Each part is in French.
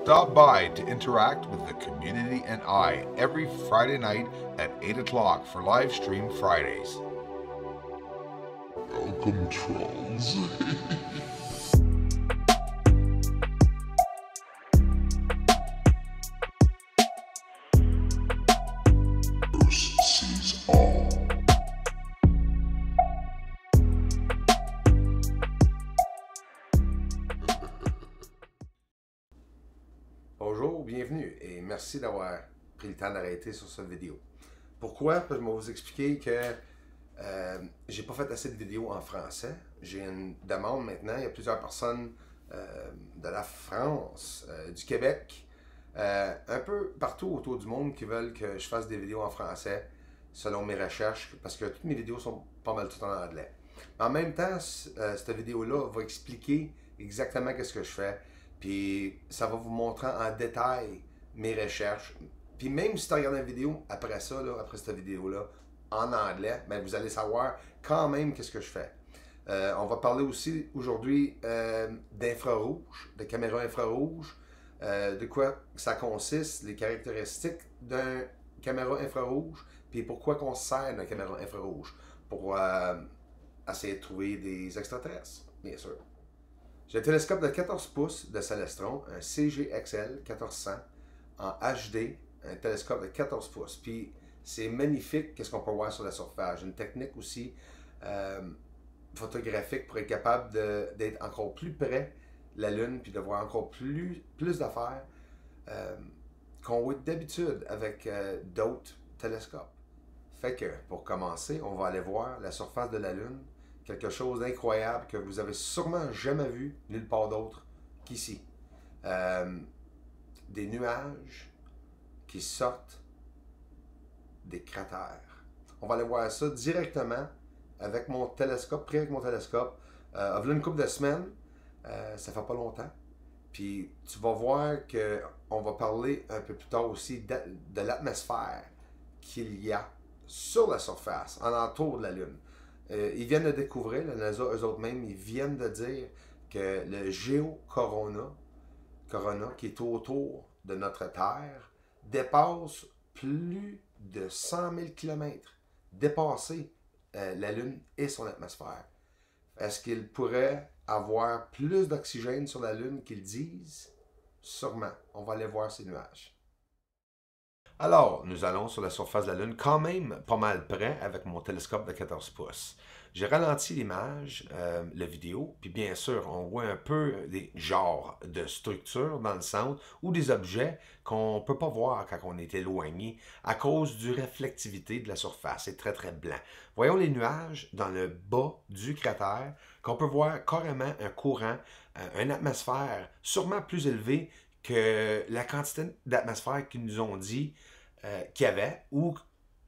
Stop by to interact with the community and I every Friday night at 8 o'clock for live stream Fridays. Welcome, trolls. First sees all. Bonjour, bienvenue et merci d'avoir pris le temps d'arrêter sur cette vidéo. Pourquoi? Parce que je vais vous expliquer que j'ai pas fait assez de vidéos en français. J'ai une demande maintenant, il y a plusieurs personnes de la France, du Québec, un peu partout autour du monde qui veulent que je fasse des vidéos en français selon mes recherches, parce que toutes mes vidéos sont pas mal toutes en anglais. En même temps, cette vidéo-là va expliquer exactement qu'est-ce que je fais. Puis ça va vous montrer en détail mes recherches. Puis même si tu regardes la vidéo après ça, là, après cette vidéo-là, en anglais, ben vous allez savoir quand même qu'est-ce que je fais. On va parler aussi aujourd'hui d'infrarouge, de caméra infrarouge, de quoi ça consiste, les caractéristiques d'un caméra infrarouge, puis pourquoi qu'on se sert d'une caméra infrarouge. Pour essayer de trouver des extraterrestres, bien sûr. J'ai un télescope de 14 pouces de Celestron, un CGXL 1400 en HD, un télescope de 14 pouces. Puis c'est magnifique qu'est-ce qu'on peut voir sur la surface. J'ai une technique aussi photographique pour être capable d'être encore plus près de la Lune puis de voir encore plus d'affaires qu'on voit d'habitude avec d'autres télescopes. Fait que pour commencer, on va aller voir la surface de la Lune. Quelque chose d'incroyable que vous avez sûrement jamais vu nulle part d'autre qu'ici. Des nuages qui sortent des cratères. On va aller voir ça directement avec mon télescope, pris avec mon télescope. Voilà une couple de semaines, ça fait pas longtemps. Puis tu vas voir qu'on va parler un peu plus tard aussi de l'atmosphère qu'il y a sur la surface, en entour de la Lune. Ils viennent de découvrir, la NASA, eux autres mêmes, ils viennent de dire que le géocorona, qui est autour de notre Terre, dépasse plus de 100 000 km, dépasser la Lune et son atmosphère. Est-ce qu'il pourrait avoir plus d'oxygène sur la Lune qu'ils disent? Sûrement. On va aller voir ces nuages. Alors, nous allons sur la surface de la Lune, quand même pas mal près avec mon télescope de 14 pouces. J'ai ralenti l'image, la vidéo, puis bien sûr, on voit un peu des genres de structures dans le centre ou des objets qu'on ne peut pas voir quand on est éloigné à cause du réflectivité de la surface. C'est très très blanc. Voyons les nuages dans le bas du cratère, qu'on peut voir carrément un courant, une atmosphère sûrement plus élevée que la quantité d'atmosphère qu'ils nous ont dit qu'il y avait, ou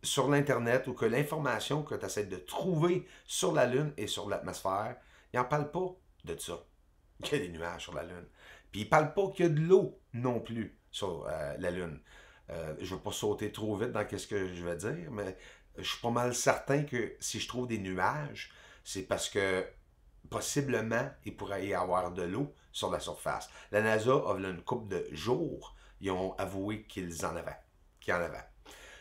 sur l'Internet, ou que l'information que tu essaies de trouver sur la Lune et sur l'atmosphère, ils n'en parlent pas de ça, qu'il y a des nuages sur la Lune. Puis ils ne parlent pas qu'il y a de l'eau non plus sur la Lune. Je ne veux pas sauter trop vite dans ce que je vais dire, mais je suis pas mal certain que si je trouve des nuages, c'est parce que possiblement, il pourrait y avoir de l'eau sur la surface. La NASA, une couple de jours, ils ont avoué qu'ils en avaient.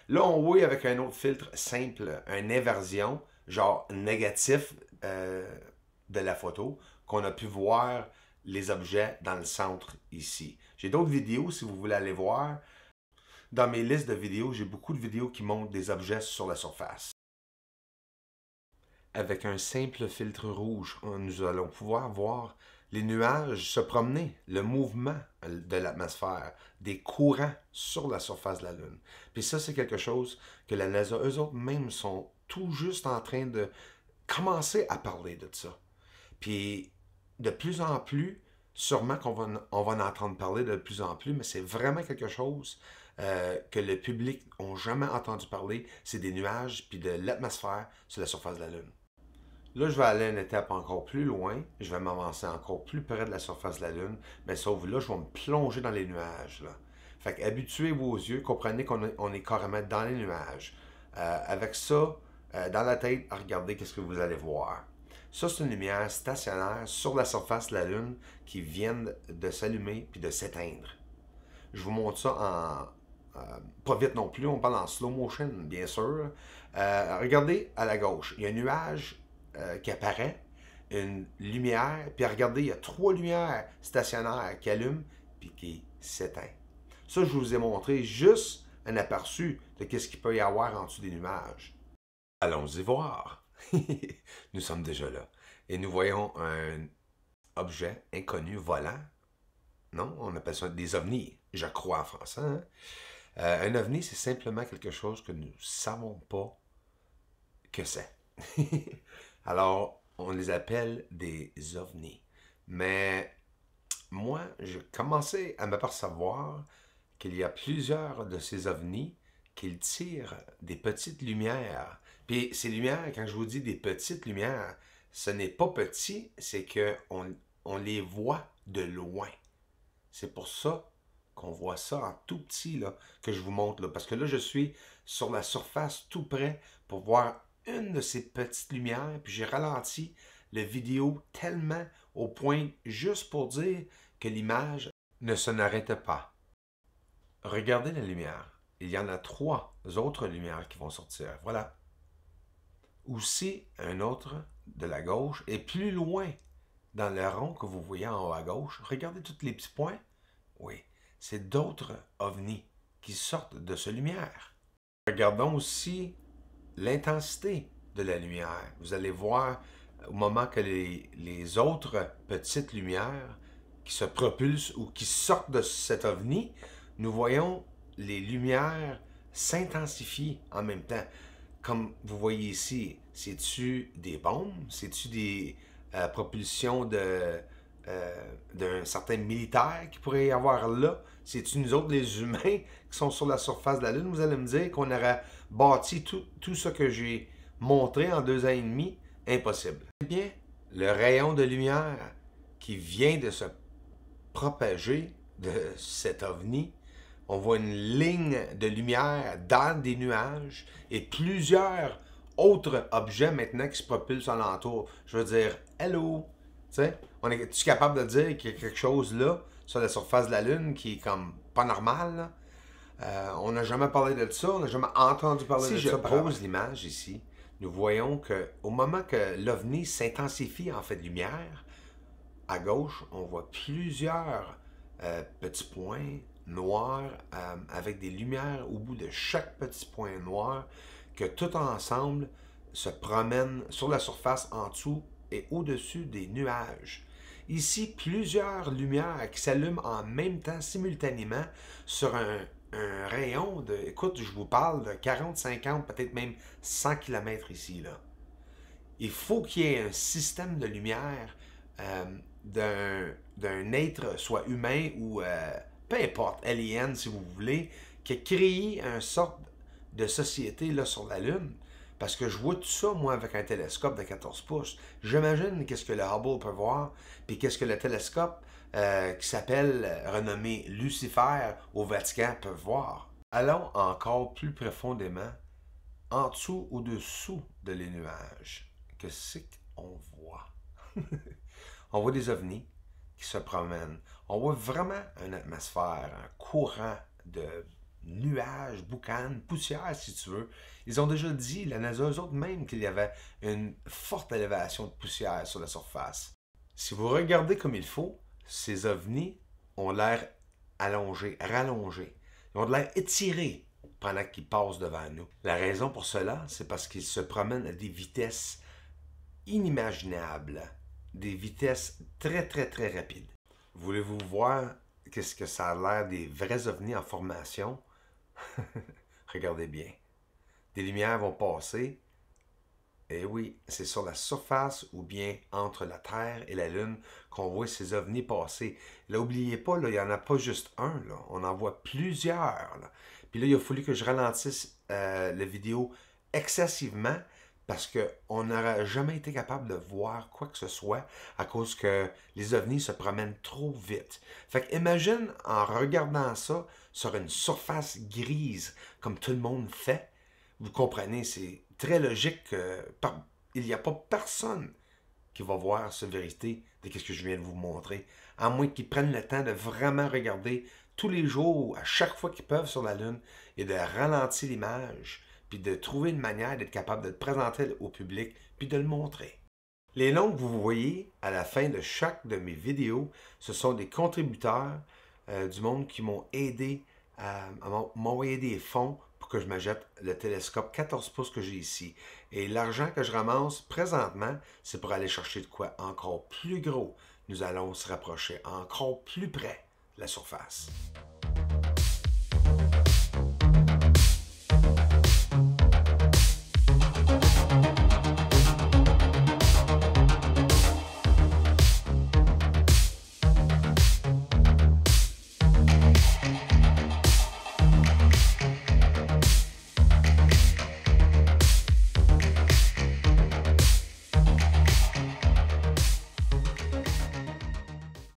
Là, on voit avec un autre filtre simple, une inversion, genre négatif de la photo, qu'on a pu voir les objets dans le centre ici. J'ai d'autres vidéos si vous voulez aller voir. Dans mes listes de vidéos, j'ai beaucoup de vidéos qui montrent des objets sur la surface. Avec un simple filtre rouge, nous allons pouvoir voir les nuages se promener, le mouvement de l'atmosphère, des courants sur la surface de la Lune. Puis ça, c'est quelque chose que la NASA, eux autres même, sont tout juste en train de commencer à parler de ça. Puis de plus en plus, sûrement qu'on va en entendre parler de plus en plus, mais c'est vraiment quelque chose que le public n'a jamais entendu parler. C'est des nuages puis de l'atmosphère sur la surface de la Lune. Là, je vais aller à une étape encore plus loin. Je vais m'avancer encore plus près de la surface de la Lune. Mais sauf là, je vais me plonger dans les nuages. Là. Fait que habituez vos yeux, comprenez qu'on est carrément dans les nuages. Avec ça, dans la tête, regardez qu'est-ce que vous allez voir. Ça, c'est une lumière stationnaire sur la surface de la Lune qui vient de s'allumer puis de s'éteindre. Je vous montre ça pas vite non plus, on parle en slow motion, bien sûr. Regardez à la gauche, il y a un nuage qui apparaît, une lumière, puis regardez, il y a 3 lumières stationnaires qui allument, puis qui s'éteignent. Ça, je vous ai montré juste un aperçu de ce qu'il peut y avoir en dessous des nuages. Allons-y voir. Nous sommes déjà là. Et nous voyons un objet inconnu volant. Non, on appelle ça des ovnis, je crois en français. Hein? Un ovni, c'est simplement quelque chose que nous ne savons pas que c'est. Alors, on les appelle des ovnis. Mais moi, j'ai commencé à m'apercevoir qu'il y a plusieurs de ces ovnis qui tirent des petites lumières. Puis ces lumières, quand je vous dis des petites lumières, ce n'est pas petit, c'est qu'on les voit de loin. C'est pour ça qu'on voit ça en tout petit, là, que je vous montre. Là, parce que là, je suis sur la surface tout près pour voir une de ces petites lumières, puis j'ai ralenti la vidéo tellement au point juste pour dire que l'image ne se n'arrête pas. Regardez la lumière. Il y en a 3 autres lumières qui vont sortir. Voilà. Aussi, un autre de la gauche, et plus loin, dans le rond que vous voyez en haut à gauche, regardez tous les petits points. Oui, c'est d'autres ovnis qui sortent de cette lumière. Regardons aussi l'intensité de la lumière. Vous allez voir au moment que les autres petites lumières qui se propulsent ou qui sortent de cet ovni, nous voyons les lumières s'intensifier en même temps. Comme vous voyez ici, c'est-tu des bombes? C'est-tu des propulsions d'un certain militaire qui pourrait y avoir là? C'est-tu nous autres, les humains, qui sont sur la surface de la Lune? Vous allez me dire qu'on aurait bâti tout ce que j'ai montré en 2 ans et demi? Impossible. Eh bien, le rayon de lumière qui vient de se propager de cet ovni, on voit une ligne de lumière dans des nuages et plusieurs autres objets maintenant qui se propulsent alentour. Je veux dire, hello! Tu sais, es-tu capable de dire qu'il y a quelque chose là, sur la surface de la Lune, qui est comme pas normal? On n'a jamais parlé de ça, on n'a jamais entendu parler de ça. Si je pose l'image ici, nous voyons qu'au moment que l'ovni s'intensifie en fait de lumière, à gauche, on voit plusieurs petits points noirs avec des lumières au bout de chaque petit point noir que tout ensemble se promènent sur la surface en dessous et au-dessus des nuages. Ici, plusieurs lumières qui s'allument en même temps, simultanément, sur un rayon de, écoute, je vous parle de 40, 50, peut-être même 100 km ici, là. Il faut qu'il y ait un système de lumière d'un être, soit humain ou peu importe, alien si vous voulez, qui a créé une sorte de société là sur la Lune. Parce que je vois tout ça, moi, avec un télescope de 14 pouces. J'imagine qu'est-ce que le Hubble peut voir, puis qu'est-ce que le télescope qui s'appelle, renommé Lucifer, au Vatican, peut voir. Allons encore plus profondément, en dessous, au-dessous de les nuages. Qu'est-ce qu'on voit? On voit des ovnis qui se promènent. On voit vraiment une atmosphère, un courant de nuages, boucanes, poussière, si tu veux. Ils ont déjà dit, la NASA, eux autres même, qu'il y avait une forte élévation de poussière sur la surface. Si vous regardez comme il faut, ces ovnis ont l'air allongés, rallongés. Ils ont de l'air étirés pendant qu'ils passent devant nous. La raison pour cela, c'est parce qu'ils se promènent à des vitesses inimaginables, des vitesses très, très, très rapides. Voulez-vous voir qu'est-ce que ça a l'air des vrais ovnis en formation? Regardez bien. Des lumières vont passer. Et oui, c'est sur la surface ou bien entre la Terre et la Lune qu'on voit ces ovnis passer. Là, n'oubliez pas, là, il n'y en a pas juste un. Là. On en voit plusieurs. Là. Puis là, il a fallu que je ralentisse la vidéo excessivement parce qu'on n'aurait jamais été capable de voir quoi que ce soit à cause que les ovnis se promènent trop vite. Fait que imagine en regardant ça sur une surface grise, comme tout le monde fait. Vous comprenez, c'est très logique qu'il n'y a pas personne qui va voir cette vérité de ce que je viens de vous montrer, à moins qu'ils prennent le temps de vraiment regarder tous les jours, à chaque fois qu'ils peuvent sur la Lune, et de ralentir l'image, puis de trouver une manière d'être capable de le présenter au public, puis de le montrer. Les noms que vous voyez à la fin de chaque de mes vidéos, ce sont des contributeurs du monde qui m'ont aidé à m'envoyer des fonds pour que je m'achète le télescope 14 pouces que j'ai ici. Et l'argent que je ramasse présentement, c'est pour aller chercher de quoi encore plus gros. Nous allons se rapprocher encore plus près de la surface.